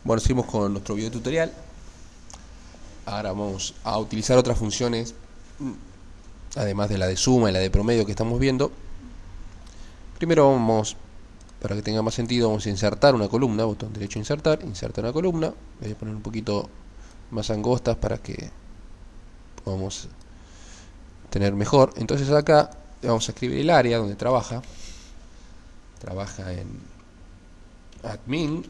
Bueno, seguimos con nuestro video tutorial. Ahora vamos a utilizar otras funciones, además de la de suma y la de promedio que estamos viendo. Primero vamos, para que tenga más sentido, vamos a insertar una columna, botón derecho insertar, insertar una columna. Voy a poner un poquito más angostas para que podamos tener mejor. Entonces acá vamos a escribir el área donde trabaja. Trabaja en admin.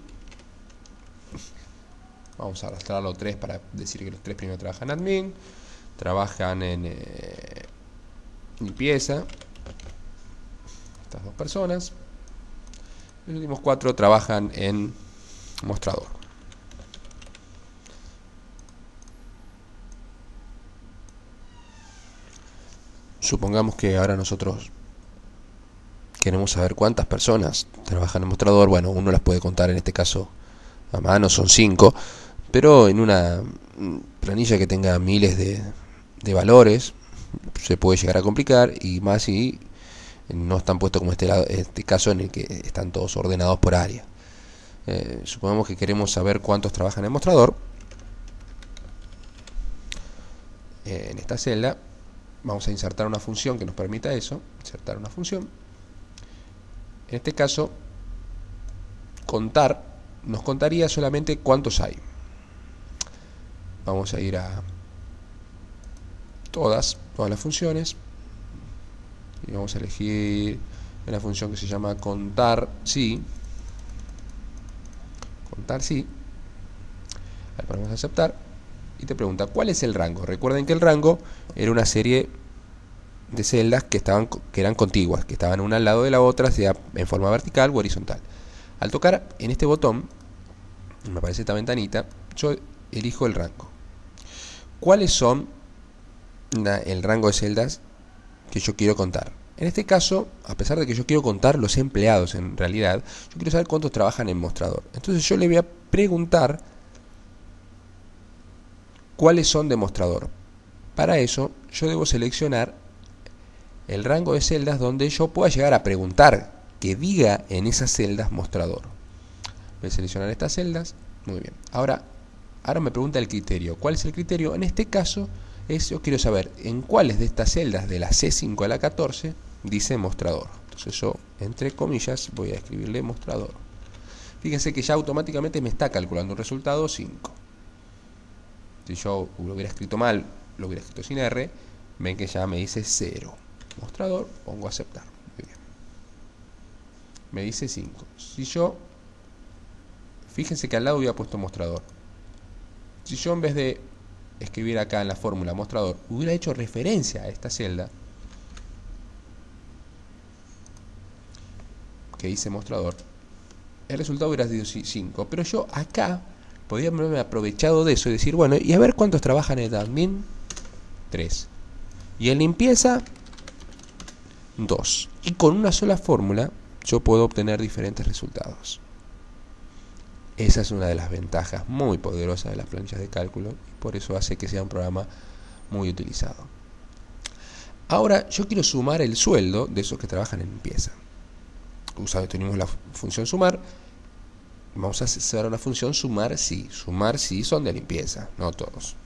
Vamos a arrastrarlo 3 para decir que los 3 primeros trabajan en admin. Trabajan en limpieza. Estas 2 personas. Los últimos 4 trabajan en mostrador. Supongamos que ahora nosotros queremos saber cuántas personas trabajan en mostrador. Bueno, uno las puede contar en este caso a mano, son 5. Pero en una planilla que tenga miles de valores se puede llegar a complicar, y más si no están puestos como este caso en el que están todos ordenados por área. Supongamos que queremos saber cuántos trabajan en el mostrador. En esta celda vamos a insertar una función que nos permita eso. Insertar una función. En este caso, contar nos contaría solamente cuántos hay. Vamos a ir a todas las funciones y vamos a elegir una función que se llama contar si. Contar si. Ahí ponemos a aceptar y te pregunta ¿cuál es el rango? Recuerden que el rango era una serie de celdas que eran contiguas, que estaban una al lado de la otra, sea en forma vertical o horizontal. Al tocar en este botón, me aparece esta ventanita, yo elijo el rango. ¿Cuáles son el rango de celdas que yo quiero contar? En este caso, a pesar de que yo quiero contar los empleados en realidad, yo quiero saber cuántos trabajan en mostrador. Entonces yo le voy a preguntar cuáles son de mostrador. Para eso yo debo seleccionar el rango de celdas donde yo pueda llegar a preguntar que diga en esas celdas mostrador. Voy a seleccionar estas celdas. Muy bien. Ahora me pregunta el criterio. ¿Cuál es el criterio? En este caso yo quiero saber en cuáles de estas celdas de la C5 a la 14 dice mostrador. Entonces yo, entre comillas, voy a escribirle mostrador. Fíjense que ya automáticamente me está calculando un resultado 5. Si yo lo hubiera escrito mal, lo hubiera escrito sin R, ven que ya me dice 0. Mostrador, pongo aceptar. Muy bien. Me dice 5. Si yo, fíjense que al lado hubiera puesto mostrador. Si yo en vez de escribir acá en la fórmula mostrador hubiera hecho referencia a esta celda que dice mostrador, el resultado hubiera sido 5. Pero yo acá podría haberme aprovechado de eso y decir, bueno, y a ver cuántos trabajan en admin. 3. Y en limpieza 2. Y con una sola fórmula yo puedo obtener diferentes resultados. Esa es una de las ventajas muy poderosas de las planillas de cálculo y por eso hace que sea un programa muy utilizado. Ahora yo quiero sumar el sueldo de esos que trabajan en limpieza. Tenemos la función sumar. Vamos a hacer la función sumar si. Sumar si son de limpieza, no todos.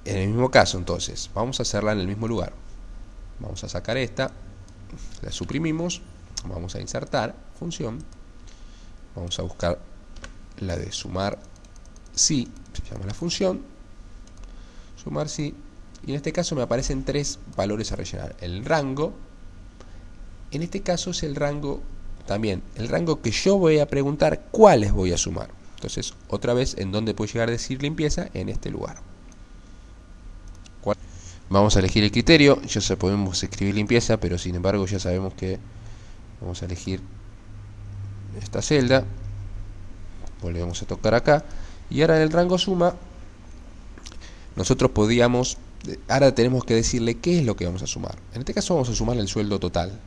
En el mismo caso, entonces, vamos a hacerla en el mismo lugar. Vamos a sacar esta, la suprimimos, vamos a insertar función. Vamos a buscar la de sumar si, se llama la función. Sumar si. Y en este caso me aparecen 3 valores a rellenar. El rango. En este caso es el rango también. El rango que yo voy a preguntar cuáles voy a sumar. Entonces, otra vez, ¿en dónde puedo llegar a decir limpieza? En este lugar. Vamos a elegir el criterio. Ya podemos escribir limpieza, pero sin embargo ya sabemos que vamos a elegir esta celda. Volvemos a tocar acá. Y ahora en el rango suma, nosotros podíamos, ahora tenemos que decirle qué es lo que vamos a sumar. En este caso vamos a sumar el sueldo total.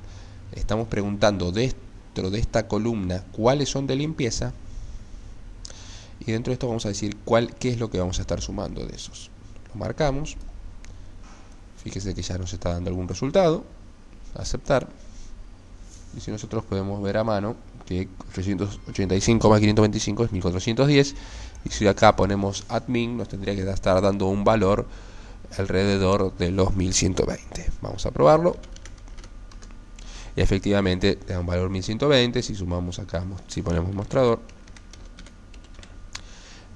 Estamos preguntando dentro de esta columna cuáles son de limpieza. Y dentro de esto vamos a decir qué es lo que vamos a estar sumando de esos. Lo marcamos. Fíjese que ya nos está dando algún resultado. Aceptar. Y si nosotros podemos ver a mano que 885 más 525 es 1410. Y si acá ponemos admin, nos tendría que estar dando un valor alrededor de los 1120. Vamos a probarlo. Y efectivamente da un valor 1120. Si sumamos acá, si ponemos mostrador,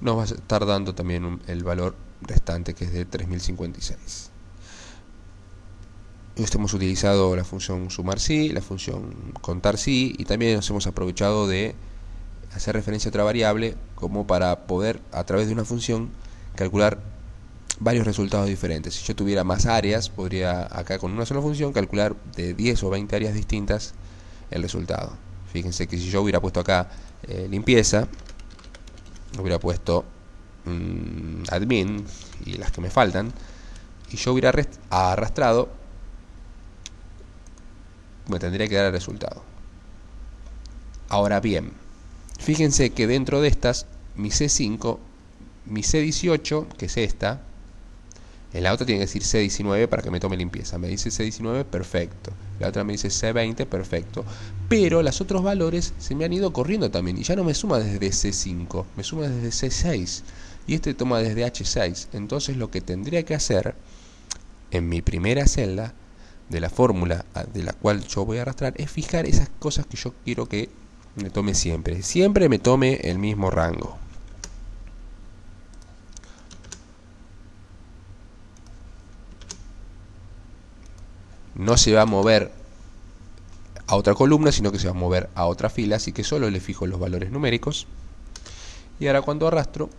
nos va a estar dando también el valor restante, que es de 3056. Hemos utilizado la función sumar sí, la función contar sí, y también nos hemos aprovechado de hacer referencia a otra variable como para poder, a través de una función, calcular varios resultados diferentes. Si yo tuviera más áreas, podría acá con una sola función calcular de 10 o 20 áreas distintas el resultado. Fíjense que si yo hubiera puesto acá limpieza, hubiera puesto admin y las que me faltan, y yo hubiera arrastrado, me tendría que dar el resultado. Ahora bien, fíjense que dentro de estas, mi C5, mi C18, que es esta, en la otra tiene que decir C19 para que me tome limpieza. Me dice C19, perfecto. La otra me dice C20, perfecto. Pero los otros valores se me han ido corriendo también. Y ya no me suma desde C5, me suma desde C6. Y este toma desde H6. Entonces lo que tendría que hacer en mi primera celda de la fórmula de la cual yo voy a arrastrar es fijar esas cosas que yo quiero que me tome siempre. Siempre me tome el mismo rango. No se va a mover a otra columna, sino que se va a mover a otra fila, así que solo le fijo los valores numéricos. Y ahora cuando arrastro,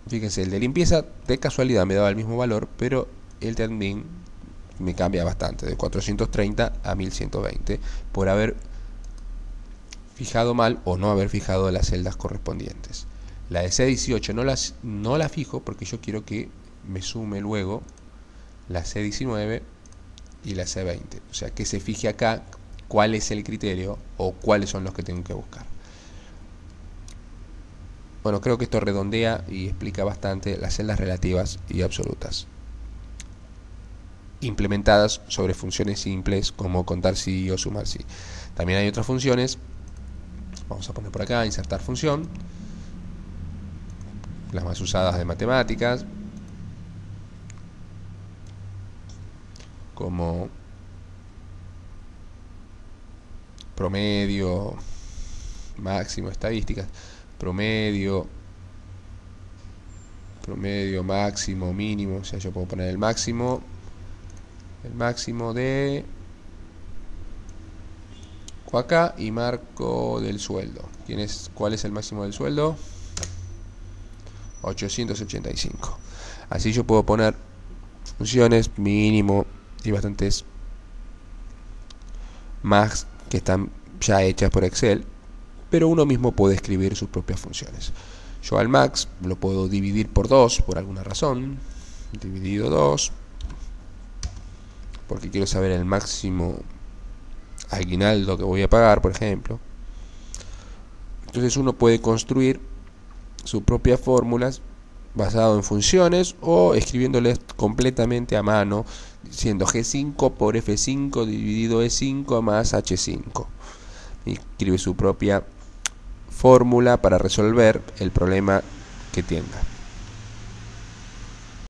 fíjense, el de limpieza de casualidad me daba el mismo valor, pero el de admin me cambia bastante, de 430 a 1120, por haber fijado mal o no haber fijado las celdas correspondientes. La de C18 no la fijo porque yo quiero que me sume luego la C19 y la C20, o sea que se fije acá cuál es el criterio o cuáles son los que tengo que buscar. Bueno, creo que esto redondea y explica bastante las celdas relativas y absolutas implementadas sobre funciones simples como contar sí o sumar sí. También hay otras funciones, vamos a poner por acá insertar función, las más usadas de matemáticas, como promedio, máximo, estadísticas, promedio, máximo, mínimo. O sea, yo puedo poner el máximo de acá y marco del sueldo. ¿Cuál es el máximo del sueldo? 885. Así yo puedo poner funciones mínimo y bastantes más que están ya hechas por Excel, pero uno mismo puede escribir sus propias funciones. Yo al max lo puedo dividir por 2 por alguna razón, dividido 2, porque quiero saber el máximo aguinaldo que voy a pagar, por ejemplo. Entonces uno puede construir sus propias fórmulas basado en funciones o escribiéndoles completamente a mano, diciendo G5 por F5 dividido E5 más H5. Y escribe su propia fórmula para resolver el problema que tenga.